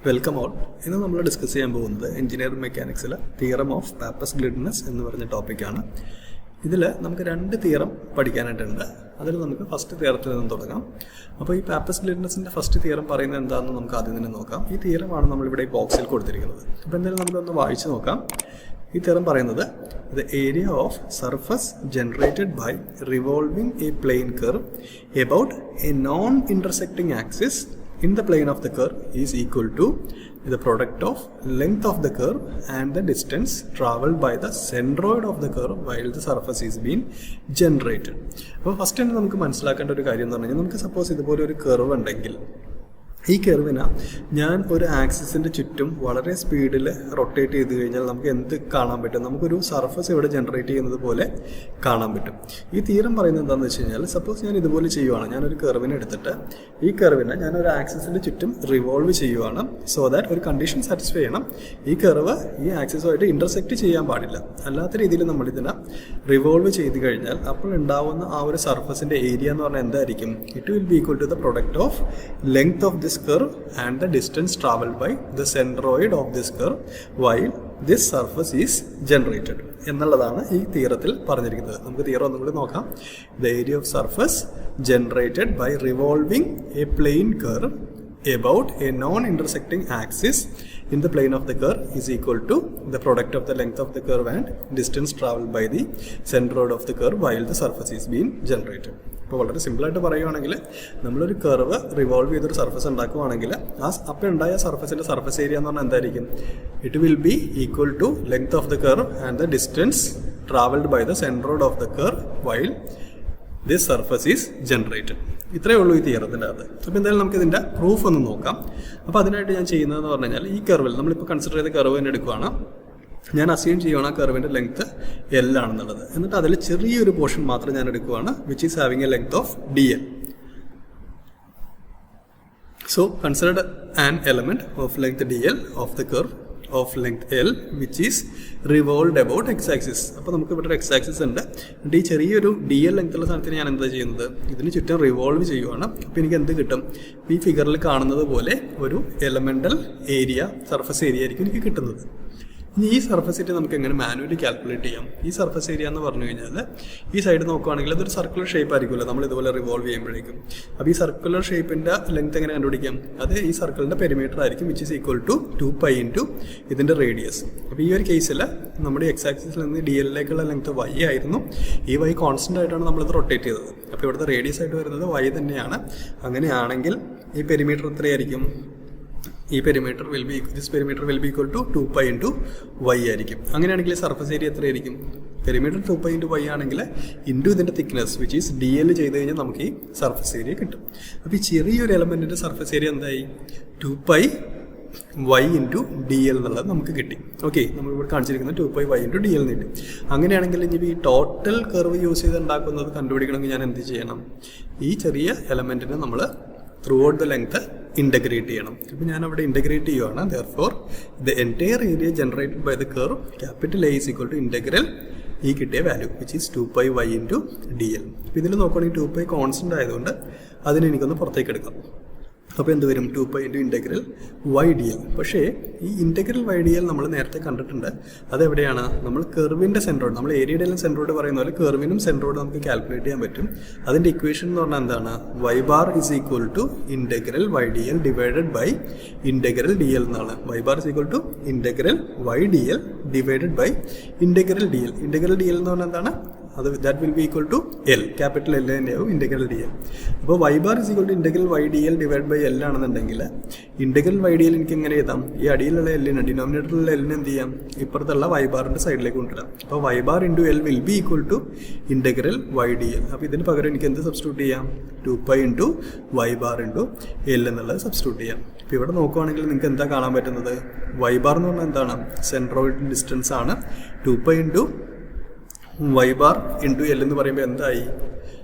Welcome all. ഇന്ന് നമ്മൾ discuss ചെയ്യാൻ പോകുന്നത് എഞ്ചിനീയറിംഗ് മെക്കാനിക്സിലെ തിയറം ഓഫ് പാപ്പസ് ഗ്ലിഡ്നെസ് എന്ന് പറഞ്ഞ ടോപ്പിക്കാണ്. ഇതിൽ നമുക്ക് രണ്ട് തിയറം പഠിക്കാനായിട്ടുണ്ട്. അതിൽ നമുക്ക് ഫസ്റ്റ് തിയറത്തിൽ നിന്ന് തുടങ്ങാം. അപ്പോൾ ഈ പാപ്പസ് ഗ്ലിഡ്നെസിൻ്റെ ഫസ്റ്റ് തിയറം പറയുന്നത് എന്താണെന്ന് നമുക്ക് ആദ്യം തന്നെ നോക്കാം. ഈ തിയറമാണ് നമ്മളിവിടെ ഈ ബോക്സിൽ കൊടുത്തിരിക്കുന്നത്. അപ്പോൾ എന്തായാലും നമുക്കൊന്ന് വായിച്ച് നോക്കാം. ഈ തിയറം പറയുന്നത് the area of surface generated by revolving a plane curve about a non intersecting axis in the plane of the curve is equal to the product of length of the curve and the distance traveled by the centroid of the curve while the surface is being generated. അപ്പോൾ first തന്നെ നമുക്ക് മനസ്സിലാക്കേണ്ട ഒരു കാര്യം എന്ന് പറഞ്ഞാൽ, നമുക്ക് suppose ഇതുപോലെ ഒരു കർവ് ഉണ്ടെങ്കിൽ ഈ കർവിനെ ഞാൻ ഒരു ആക്സിസിൻ്റെ ചുറ്റും വളരെ സ്പീഡിൽ റൊട്ടേറ്റ് ചെയ്ത് കഴിഞ്ഞാൽ നമുക്ക് എന്ത് കാണാൻ പറ്റും? നമുക്കൊരു സർഫസ് ഇവിടെ ജനറേറ്റ് ചെയ്യുന്നത് പോലെ കാണാൻ പറ്റും. ഈ തിയറം പറയുന്നത് എന്താണെന്ന് വെച്ച് കഴിഞ്ഞാൽ, സപ്പോസ് ഞാൻ ഇതുപോലെ ചെയ്യുവാണ്, ഞാനൊരു കർവിനെ എടുത്തിട്ട് ഈ കർവിനെ ഞാനൊരു ആക്സിസിൻ്റെ ചുറ്റും റിവോൾവ് ചെയ്യുവാണ്. സോ ദാറ്റ് ഒരു കണ്ടീഷൻ സാറ്റിസ്ഫൈ ചെയ്യണം, ഈ കർവ് ഈ ആക്സിസുമായിട്ട് ഇൻ്റർസെക്റ്റ് ചെയ്യാൻ പാടില്ല. അല്ലാത്ത രീതിയിൽ നമ്മളിതിനെ റിവോൾവ് ചെയ്ത് കഴിഞ്ഞാൽ അപ്പോൾ ഉണ്ടാവുന്ന ആ ഒരു സർഫസിൻ്റെ ഏരിയ എന്ന് പറഞ്ഞാൽ എന്തായിരിക്കും? It will be equal to the product of length of curve and the distance traveled by the centroid of this curve while this surface is generated എന്നുള്ളതാണ് ഈ തിയറത്തിൽ പറഞ്ഞിരിക്കുന്നത്. നമുക്ക് തിയറം ഒന്നും കൂടി നോക്കാം. The area of surface generated by revolving a plane curve about a non-intersecting axis in the plane of the curve is equal to the product of the length of the curve and distance traveled by the centroid of the curve while the surface is being generated. ഇപ്പോൾ വളരെ സിമ്പിളായിട്ട് പറയുകയാണെങ്കിൽ, നമ്മളൊരു curve revolve ചെയ്തൊരു surface ഉണ്ടാക്കുകയാണെങ്കിൽ അപ്പോൾ ഉണ്ടായ സർഫസിൻ്റെ surface area എന്ന് പറഞ്ഞാൽ എന്തായിരിക്കും? It will be equal to length of the curve and the distance travelled by the centroid of the curve while this surface is generated. ഇത്രയേ ഉള്ളൂ ഈ തിയറത്തിൻ്റെ അകത്ത്. അപ്പോൾ എന്തായാലും നമുക്ക് ഇതിൻ്റെ പ്രൂഫ് ഒന്ന് നോക്കാം. അപ്പോൾ അതിനായിട്ട് ഞാൻ ചെയ്യുന്നതെന്ന് പറഞ്ഞു കഴിഞ്ഞാൽ, ഈ കർവിൽ നമ്മളിപ്പോൾ കൺസിഡർ ചെയ്ത കർവ് തന്നെ എടുക്കുകയാണ്. ഞാൻ അസ്യൂം ചെയ്യുകയാണ് ആ കർവിൻ്റെ ലെങ്ത്ത് എൽ ആണെന്നുള്ളത്. എന്നിട്ട് അതിൽ ചെറിയൊരു പോർഷൻ മാത്രം ഞാൻ എടുക്കുകയാണ്, which is having A length of D L. So considered an element of length D L of the curve of length L which is revolved about X axis. അപ്പോൾ നമുക്ക് ഇവിടെ ഒരു എക്സ് ആക്സിസ് ഉണ്ട്. എന്നിട്ട് ഈ ചെറിയൊരു ഡി എൽ ലെങ്ത്തുള്ള സാധനത്തിന് ഞാൻ എന്താ ചെയ്യുന്നത്? ഇതിന് ചുറ്റും റിവോൾവ് ചെയ്യുവാണ്. അപ്പോൾ എനിക്ക് എന്ത് കിട്ടും? ഈ ഫിഗറിൽ കാണുന്നത് പോലെ ഒരു എലമെൻ്റൽ ഏരിയ, സർഫസ് ഏരിയ ആയിരിക്കും എനിക്ക് കിട്ടുന്നത്. ഇനി ഈ സർഫസ് ഏരിയ നമുക്ക് എങ്ങനെ മാനുവലി കാൽക്കുലേറ്റ് ചെയ്യാം? ഈ സർഫസ് ഏരിയ എന്ന് പറഞ്ഞു കഴിഞ്ഞാൽ, ഈ സൈഡ് നോക്കുകയാണെങ്കിൽ അതൊരു സർക്കുലർ ഷേപ്പ് ആയിരിക്കുമല്ലോ നമ്മൾ ഇതുപോലെ റിവോൾവ് ചെയ്യുമ്പോഴേക്കും. അപ്പോൾ ഈ സർക്കുലർ ഷേപ്പിൻ്റെ ലെങ്ത് എങ്ങനെ കണ്ടുപിടിക്കാം? അത് ഈ സർക്കിളിൻ്റെ പെരിമീറ്റർ ആയിരിക്കും, which is equal to 2π into ഇതിൻ്റെ റേഡിയസ്. അപ്പോൾ ഈ ഒരു കേസിൽ നമ്മുടെ എക്സ് ആക്സിസിൽ നിന്ന് ഡി എല്ലിലേക്കുള്ള ലെങ്ത് y ആയിരുന്നു. ഈ y കോൺസ്റ്റൻ്റ് ആയിട്ടാണ് നമ്മളിത് റൊട്ടേറ്റ് ചെയ്തത്. അപ്പോൾ ഇവിടുത്തെ റേഡിയസ് ആയിട്ട് വരുന്നത് y തന്നെയാണ്. അങ്ങനെയാണെങ്കിൽ ഈ പെരിമീറ്റർ എത്രയായിരിക്കും? ഈ perimeter will be equal to 2π into y ആയിരിക്കും. അങ്ങനെയാണെങ്കിൽ സർഫസ് ഏരിയ എത്രയായിരിക്കും? പെരിമീറ്റർ 2π ഇൻറ്റു y ആണെങ്കിൽ ഇൻറ്റു ഇതിൻ്റെ thickness which is d l ചെയ്ത് കഴിഞ്ഞാൽ നമുക്ക് ഈ സർഫസ് ഏരിയ കിട്ടും. അപ്പോൾ ഈ ചെറിയൊരു എലമെൻറ്റിൻ്റെ സർഫസ് ഏരിയ എന്തായി? 2π y ഇൻറ്റു ഡി എൽ എന്നുള്ളത് നമുക്ക് കിട്ടി. ഓക്കെ, നമ്മളിവിടെ കാണിച്ചിരിക്കുന്നത് 2π y ഇൻറ്റു ഡി എൽ കിട്ടി. അങ്ങനെയാണെങ്കിൽ ഇനി ഈ ടോട്ടൽ കർവ് യൂസ് ചെയ്ത് ഉണ്ടാക്കുന്നത് കണ്ടുപിടിക്കണമെങ്കിൽ ഞാൻ എന്ത് ചെയ്യണം? ഈ ചെറിയ എലമെൻറ്റിനെ നമ്മൾ throughout the length integrate ചെയ്യണം. ഇപ്പോൾ ഞാൻ അവിടെ ഇൻ്റഗ്രേറ്റ് ചെയ്യുകയാണ്. Therefore the entire area generated by the curve capital A is equal to integral ഈ കിട്ടിയ value which is 2π y into d L. അപ്പോൾ ഇതിൽ നോക്കുകയാണെങ്കിൽ 2π കോൺസ്റ്റൻ്റ് ആയതുകൊണ്ട് അതിനെ എനിക്കൊന്ന് പുറത്തേക്ക് എടുക്കാം. അപ്പോൾ എന്ത് വരും? 2π into integral y D l. പക്ഷേ ഈ ഇൻ്റഗ്രൽ y ഡി എൽ നമ്മൾ നേരത്തെ കണ്ടിട്ടുണ്ട്. അതെവിടെയാണ്? നമ്മൾ കർവിൻ്റെ സെൻട്രോയിഡ്, നമ്മൾ ഏരിയയുടെ സെൻട്രോയിഡ് പറയുന്ന പോലെ കർവിനും സെൻട്രോയിഡ് നമുക്ക് കാൽക്കുലേറ്റ് ചെയ്യാൻ പറ്റും. അതിൻ്റെ ഇക്വേഷൻ എന്ന് പറഞ്ഞാൽ എന്താണ്? y bar is equal to integral y D L divided by integral D L എന്നാണ്. y bar is equal to integral y D L divided by integral D L. Integral D L എന്ന് പറഞ്ഞാൽ എന്താണ്? അത് that will be equal to L, capital L തന്നെയാവും integral D L. അപ്പോൾ y bar is equal to integral y D L divide by L ആണെന്നുണ്ടെങ്കിൽ integral y D L എനിക്ക് എങ്ങനെ എഴുതാം? ഈ അടിയിലുള്ള എല്ലിന്, ഡിനോമിനേറ്ററിലുള്ള എല്ലിന് എന്ത് ചെയ്യാം? ഇപ്പുറത്തുള്ള y ബാറിൻ്റെ സൈഡിലേക്ക് കൊണ്ടുവരാം. അപ്പോൾ y bar into l will be equal to integral y D L. അപ്പോൾ ഇതിന് പകരം എനിക്ക് എന്ത് സബ്സ്റ്റിറ്റ്യൂട്ട് ചെയ്യാം? 2π into y bar into l എന്നുള്ളത് സബ്സ്റ്റിറ്റ്യൂട്ട് ചെയ്യാം. ഇപ്പോൾ ഇവിടെ നോക്കുകയാണെങ്കിൽ നിങ്ങൾക്ക് എന്താ കാണാൻ പറ്റുന്നത്? y ബാർ എന്ന് പറഞ്ഞാൽ എന്താണ്? സെൻട്രോയിഡ് ഡിസ്റ്റൻസ് ആണ്. 2π into y bar into l എന്ന് പറയുമ്പോൾ എന്തായി?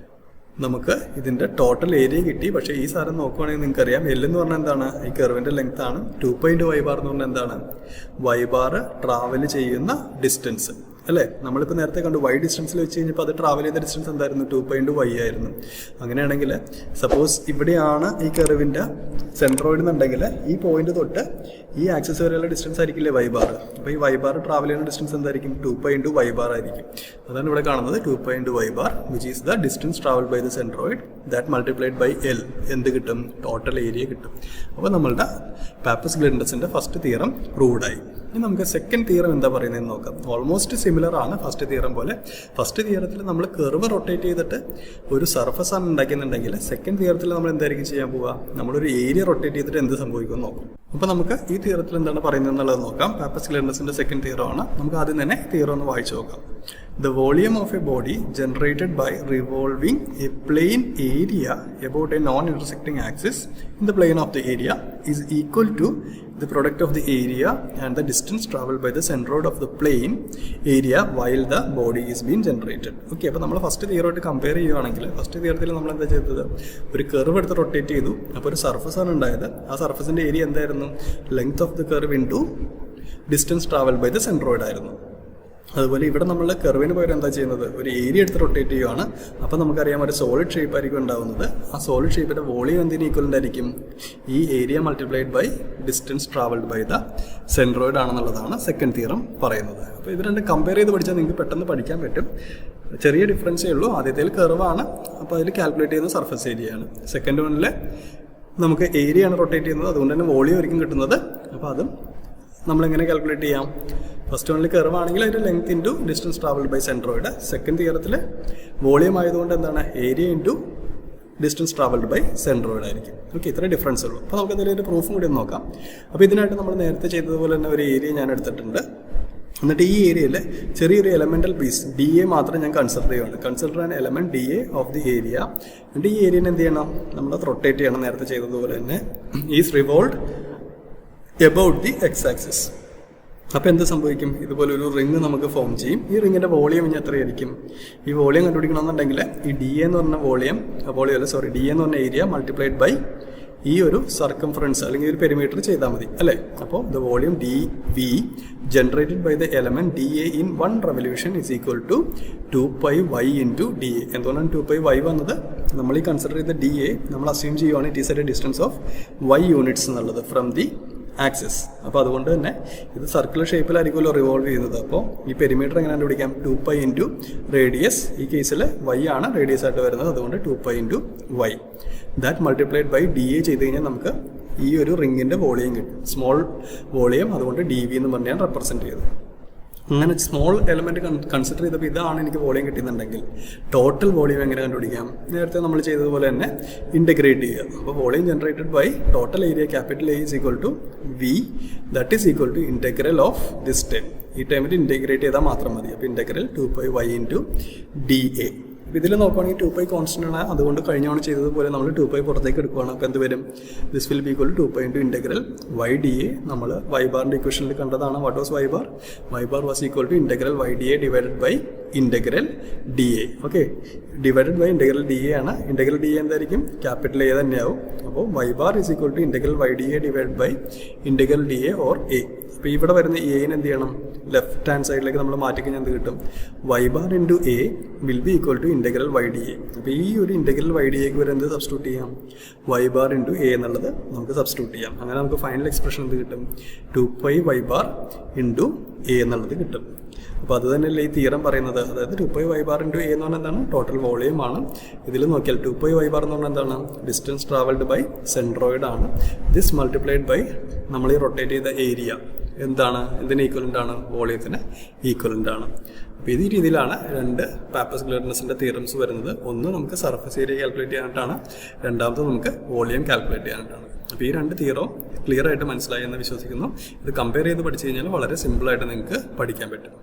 നമുക്ക് ഇതിൻ്റെ ടോട്ടൽ ഏരിയ കിട്ടി. പക്ഷേ ഈ സാധനം നോക്കുകയാണെങ്കിൽ നിങ്ങൾക്കറിയാം എൽ എന്ന് പറഞ്ഞാൽ എന്താണ്? ഈ കർവിൻ്റെ ലെങ്ത് ആണ്. 2π ഇൻറ്റു y ബാർ എന്ന് പറഞ്ഞാൽ എന്താണ്? y ബാർ ട്രാവൽ ചെയ്യുന്ന ഡിസ്റ്റൻസ്. അല്ലേ? നമ്മളിപ്പോൾ നേരത്തെ കണ്ടു y ഡിസ്റ്റൻസിൽ വെച്ച് കഴിഞ്ഞപ്പോൾ അത് ട്രാവൽ ചെയ്ത ഡിസ്റ്റൻസ് എന്തായിരുന്നു? 2π × y ആയിരുന്നു. അങ്ങനെയാണെങ്കിൽ സപ്പോസ് ഇവിടെയാണ് ഈ കർവിൻ്റെ സെൻട്രോയിഡ് എന്നുണ്ടെങ്കിൽ ഈ പോയിന്റ് തൊട്ട് ഈ ആക്സിസ് വരെയുള്ള ഡിസ്റ്റൻസ് ആയിരിക്കില്ലേ y ബാർ. അപ്പോൾ ഈ y ബാർ ട്രാവൽ ചെയ്യുന്ന ഡിസ്റ്റൻസ് എന്തായിരിക്കും? 2π × y ബാർ ആയിരിക്കും. അതാണ് ഇവിടെ കാണുന്നത് 2π × y bar which is the distance travel by the centroid that multiplied by L. എന്ത് കിട്ടും? ടോട്ടൽ ഏരിയ കിട്ടും. അപ്പോൾ നമ്മളുടെ പാപ്പസ് ഗ്ലിൻഡസിൻ്റെ ഫസ്റ്റ് തിയറം പ്രൂവ്ഡ് ആയി. ഇനി നമുക്ക് സെക്കൻഡ് തിയറം എന്താ പറയുന്നതെന്ന് നോക്കാം. ഓൾമോസ്റ്റ് സിമിലർ ആണ് ഫസ്റ്റ് തിയറം പോലെ. ഫസ്റ്റ് തിയറത്തിൽ നമ്മൾ കർവ് റൊട്ടേറ്റ് ചെയ്തിട്ട് ഒരു സർഫസ് ആണ് ഉണ്ടാക്കുന്നുണ്ടെങ്കിൽ സെക്കൻഡ് തിയറത്തിൽ നമ്മൾ എന്തായിരിക്കും ചെയ്യാൻ പോവുക? നമ്മളൊരു ഏരിയ റൊട്ടേറ്റ് ചെയ്തിട്ട് എന്ത് സംഭവിക്കുമെന്ന് നോക്കും. അപ്പോൾ നമുക്ക് ഈ തിയറത്തിൽ എന്താണ് പറയുന്നത് എന്നുള്ളത് നോക്കാം. പാപ്പസ് ഗ്ലിൻഡസിൻ്റെ സെക്കൻഡ് തിയറം ആണ്. നമുക്ക് ആദ്യം തന്നെ തിയറം ഒന്ന് വായിച്ചു നോക്കാം. The volume of a body generated by revolving a plane area about a non-intersecting axis in the plane of the area is equal to the product of the area and the distance traveled by the centroid of the plane area while the body is being generated. Okay, അപ്പോൾ നമ്മൾ first തിയറോട്ട് compare ചെയ്യുകയാണെങ്കിൽ first തിയറത്തിൽ നമ്മൾ എന്താ ചെയ്തത്? ഒരു curve എടുത്ത് rotate ചെയ്തു. അപ്പോൾ ഒരു സർഫസ് ആണ് ഉണ്ടായത്. ആ സർഫസിൻ്റെ ഏരിയ എന്തായിരുന്നു? Length of the curve into distance travel by the centroid ആയിരുന്നു. അതുപോലെ ഇവിടെ നമ്മൾ കർവിന് പകരം എന്താ ചെയ്യുന്നത്? ഒരു ഏരിയ എടുത്ത് റൊട്ടേറ്റ് ചെയ്യുകയാണ്. അപ്പോൾ നമുക്കറിയാം ഒരു സോളിഡ് ഷേപ്പ് ആയിരിക്കും ഉണ്ടാകുന്നത്. ആ സോളിഡ് ഷേപ്പിൻ്റെ വോളിയം എന്തിന് ഈക്വലൻ്റ് ആയിരിക്കും? ഈ area multiplied by distance travelled by the centroid ആണെന്നുള്ളതാണ് സെക്കൻഡ് തിയറം പറയുന്നത്. അപ്പോൾ ഇത് രണ്ട് കമ്പയർ ചെയ്ത് പഠിച്ചാൽ നിങ്ങൾക്ക് പെട്ടെന്ന് പഠിക്കാൻ പറ്റും. ചെറിയ ഡിഫറൻസേ ഉള്ളൂ. ആദ്യത്തേൽ കർവാണ്, അപ്പോൾ അതിൽ കാൽക്കുലേറ്റ് ചെയ്യുന്ന സർഫസ് ഏരിയയാണ്. സെക്കൻഡ് വണ്ണിൽ നമുക്ക് ഏരിയയാണ് റൊട്ടേറ്റ് ചെയ്യുന്നത്, അതുകൊണ്ട് തന്നെ വോളിയം ആയിരിക്കും കിട്ടുന്നത്. അപ്പോൾ അതും നമ്മളെങ്ങനെ കാൽക്കുലേറ്റ് ചെയ്യാം? ഫസ്റ്റ് വണ്ണിൽ കർവാണെങ്കിൽ അതിൻ്റെ length into distance travelled by centroid. Second തിയറത്തിൽ വോളിയം ആയതുകൊണ്ട് എന്താണ്? Area into distance travelled by centroid ആയിരിക്കും. ഓക്കെ, ഇത്ര ഡിഫറൻസ് ഉള്ളൂ. അപ്പോൾ നമുക്ക് അതിലൊരു പ്രൂഫും കൂടി ഒന്ന് നോക്കാം. അപ്പോൾ ഇതിനായിട്ട് നമ്മൾ നേരത്തെ ചെയ്തതുപോലെ തന്നെ ഒരു ഏരിയ ഞാൻ എടുത്തിട്ടുണ്ട്. എന്നിട്ട് ഈ ഏരിയയിൽ ചെറിയൊരു എലമെൻ്റൽ പീസ് DA മാത്രം ഞാൻ കൺസിഡർ ചെയ്യുകയാണ്. Consider an element DA of the area. എന്നിട്ട് ഈ ഏരിയനെ എന്ത് ചെയ്യണം? നമ്മൾ റൊട്ടേറ്റ് ചെയ്യണം. നേരത്തെ ചെയ്തതുപോലെ തന്നെ is revolve about the X axis. അപ്പോൾ എന്ത് സംഭവിക്കും? ഇതുപോലെ ഒരു റിങ് നമുക്ക് ഫോം ചെയ്യും. ഈ റിങ്ങിൻ്റെ വോളിയം ഇനി എത്രയായിരിക്കും? ഈ വോളിയം കണ്ടുപിടിക്കണമെന്നുണ്ടെങ്കിൽ ഈ DA എന്ന് പറഞ്ഞ DA എന്ന് പറഞ്ഞ ഏരിയ മൾട്ടിപ്ലൈഡ് ബൈ ഈ ഒരു സർക്കംഫറൻസ് അല്ലെങ്കിൽ ഒരു പെരിമീറ്റർ ചെയ്താൽ മതി, അല്ലേ? അപ്പോൾ the volume DV generated by the element DA in 1 revolution is equal to 2πy into DA. എന്തുകൊണ്ടാണ് 2πy വന്നത്? നമ്മൾ ഈ കൺസിഡർ ചെയ്ത DA നമ്മൾ അസ്യൂം ചെയ്യുവാണ് it is A distance of y units എന്നുള്ളത് ഫ്രം ദി ആക്സിസ്. അപ്പോൾ അതുകൊണ്ട് തന്നെ ഇത് സർക്കുലർ ഷേപ്പിലായിരിക്കുമല്ലോ റിവോൾവ് ചെയ്യുന്നത്. അപ്പോൾ ഈ പെരിമീറ്റർ എങ്ങനെ കണ്ടുപിടിക്കാം? 2π ഇൻറ്റു റേഡിയസ്. ഈ കേസിൽ y ആണ് റേഡിയസ് ആയിട്ട് വരുന്നത്, അതുകൊണ്ട് 2π into y. That multiplied by DA ചെയ്ത് കഴിഞ്ഞാൽ നമുക്ക് ഈ ഒരു റിങ്ങിൻ്റെ വോളിയം കിട്ടും. സ്മോൾ വോളിയം, അതുകൊണ്ട് DV എന്ന് പറഞ്ഞാൽ റെപ്രസെൻറ്റ് ചെയ്തത്. അങ്ങനെ സ്മോൾ എലമെൻറ്റ് കൺസിഡർ ചെയ്തപ്പോൾ ഇതാണ് എനിക്ക് വോളിയം കിട്ടുന്നുണ്ടെങ്കിൽ ടോട്ടൽ വോളിയം എങ്ങനെ കണ്ടുപിടിക്കാം? നേരത്തെ നമ്മൾ ചെയ്തതുപോലെ തന്നെ ഇൻ്റഗ്രേറ്റ് ചെയ്യുക. അപ്പോൾ volume generated by total area capital A is equal to V, that is equal to integral of this time. ഈ ടൈമിൽ ഇൻ്റഗ്രേറ്റ് ചെയ്താൽ മാത്രം മതി. അപ്പോൾ ഇൻ്റഗ്രൽ 2πy ഇൻറ്റു DA. ഇതിൽ നോക്കുകയാണെങ്കിൽ 2π കോൺസ്റ്റൻ്റ് ആണ്, അതുകൊണ്ട് കഴിഞ്ഞ തവണ ചെയ്തതുപോലെ നമ്മൾ 2π പുറത്തേക്ക് എടുക്കുകയാണ്. അപ്പോൾ എന്ത് വരും? This will be equal to 2π into integral YDA. നമ്മൾ y ബാറിൻ്റെ ഇക്വേഷനിൽ കണ്ടതാണ്. What was y bar? y bar was equal to integral YDA divided by integral DA. Okay, divided by integral DA ആണ്. ഇൻ്റഗ്രൽ DA എന്തായിരിക്കും? Capital A തന്നെയാവും. അപ്പോൾ y bar is equal to integral YDA divided by integral DA or A. അപ്പോൾ ഇവിടെ വരുന്ന എന് എന്ത് ചെയ്യണം? Left hand സൈഡിലേക്ക് നമ്മൾ മാറ്റിക്കഴിഞ്ഞാൽ എന്ത് കിട്ടും? y bar into A will be equal to integral YDA. അപ്പോൾ ഈ ഒരു ഇൻ്റഗ്രൽ YDAക്ക് വരെ എന്ത് സബ്സ്റ്റിറ്റ്യൂട്ട് ചെയ്യാം? y ബാർ ഇൻറ്റു A എന്നുള്ളത് നമുക്ക് സബ്സ്റ്റിറ്റ്യൂട്ട് ചെയ്യാം. അങ്ങനെ നമുക്ക് ഫൈനൽ എക്സ്പ്രഷൻ എന്ത് കിട്ടും? 2πy ബാർ ഇൻറ്റു A എന്നുള്ളത് കിട്ടും. അപ്പോൾ അത് തന്നെയല്ലേ ഈ തിയറം പറയുന്നത്. അതായത് 2πy ബാർ ഇൻറ്റു A എന്ന് പറഞ്ഞാൽ എന്താണ്? ടോട്ടൽ വോളിയം ആണ്. ഇതിൽ നോക്കിയാൽ 2πy ബാർ എന്ന് പറഞ്ഞാൽ എന്താണ്? ഡിസ്റ്റൻസ് ട്രാവൽഡ് ബൈ സെൻട്രോയിഡ് ആണ്. ദിസ് മൾട്ടിപ്ലൈഡ് ബൈ നമ്മൾ ഈ റൊട്ടേറ്റ് ചെയ്ത ഏരിയ എന്താണ്? ഇതിന് ഈക്വലൻ്റ് ആണ്, വോളിയത്തിന് ഈക്വലൻ്റ് ആണ്. അപ്പോൾ ഈ രീതിയിലാണ് രണ്ട് പാപ്പസ് ഗ്ലിൻഡസിൻ്റെ തിയറംസ് വരുന്നത്. ഒന്ന് നമുക്ക് സർഫസ് ഏരിയ കാൽക്കുലേറ്റ് ചെയ്യാനായിട്ടാണ്, രണ്ടാമത് നമുക്ക് വോളിയം കാൽക്കുലേറ്റ് ചെയ്യാനായിട്ടാണ്. അപ്പോൾ ഈ രണ്ട് തിയറവും ക്ലിയർ ആയിട്ട് മനസ്സിലായി എന്ന് വിശ്വസിക്കുന്നു. ഇത് കമ്പയർ ചെയ്ത് പഠിച്ചു കഴിഞ്ഞാൽ വളരെ സിമ്പിളായിട്ട് നിങ്ങൾക്ക് പഠിക്കാൻ പറ്റും.